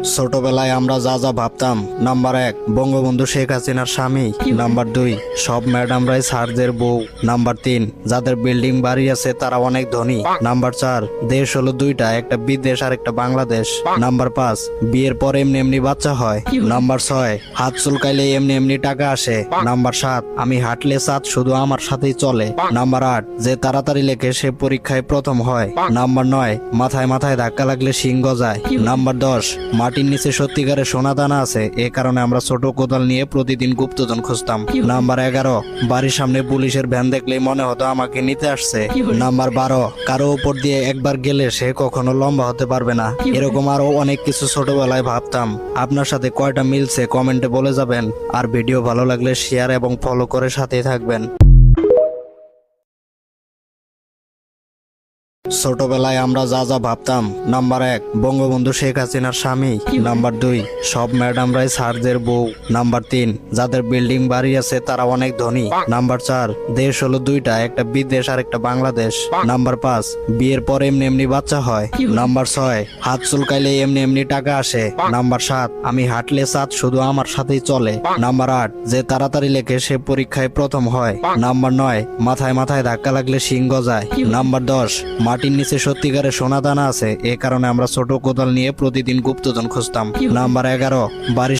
ছোটবেলায় আমরা যা যা ভাবতাম। নাম্বার 1, বঙ্গবন্ধু শেখ হাসিনার স্বামী। নাম্বার 2, সব ম্যাডামরাই স্যারদের বউ। নাম্বার 3, যাদের বিল্ডিং বাড়ি আছে তারা অনেক ধনী। নাম্বার 4, দেশ হলো দুইটা, একটা বিদেশ আর একটা বাংলাদেশ। নাম্বার 5, বিয়ের পর এমনি এমনি বাচ্চা হয়। নাম্বার 6, হাত চুলকাইলে এমনি এমনি টাকা আসে। নাম্বার 7, আমি হাঁটলে চাঁদ শুধু আমার সাথেই চলে। নাম্বার 8, যে তাড়াতাড়ি লেখে সে পরীক্ষায় প্রথম হয়। নাম্বার 9, মাথায় মাথায় ধাক্কা লাগলে শিং গজায়। নাম্বার 10, মাটির নিচে সত্যিকারের সোনা দানা আছে, এ কারণে আমরা ছোট কোদাল নিয়ে প্রতিদিন গুপ্তধন খুঁজতাম। নাম্বার 11, বাড়ির সামনে পুলিশের ভ্যান দেখলেই মনে হতো আমাকে নিতে আসছে। নাম্বার 12, কারো উপর দিয়ে একবার গেলে সে কখনো লম্বা হতে পারবে না। এরকম আরো অনেক কিছু ছোটবেলায় ভাবতাম। আপনার সাথে কয়টা মিলছে কমেন্টে বলে যাবেন। আর ভিডিও ভালো লাগলে শেয়ার এবং ফলো করে সাথেই থাকবেন। ছোটবেলায় আমরা যা যা ভাবতাম। নাম্বার 1, বঙ্গবন্ধু শেখ হাসিনার স্বামী। নাম্বার 2, সব ম্যাডামরাই স্যারদের বউ। নাম্বার 3, যাদের বিল্ডিং বাড়ি আছে তারা অনেক ধনী। নাম্বার 4, দেশ হলো দুইটা, একটা বিদেশ আর একটা বাংলাদেশ। নাম্বার 5, বিয়ের পর এমনি এমনি বাচ্চা হয়। নাম্বার 6, হাত চুলকাইলে এমনি এমনি টাকা আসে। নাম্বার 7, আমি হাঁটলে চাঁদ শুধু আমার সাথেই চলে। নাম্বার 8, যে তাড়াতাড়ি লেখে সে পরীক্ষায় প্রথম হয়। নাম্বার 9, মাথায় মাথায় ধাক্কা লাগলে শিং গজায়। নাম্বার 10, মাটির নিচে সত্যিকারের সোনা দানা আছে, এ কারণে আমরা ছোট কোদাল নিয়ে প্রতিদিন গুপ্তধন খুঁজতাম। নাম্বার 11, বাড়ির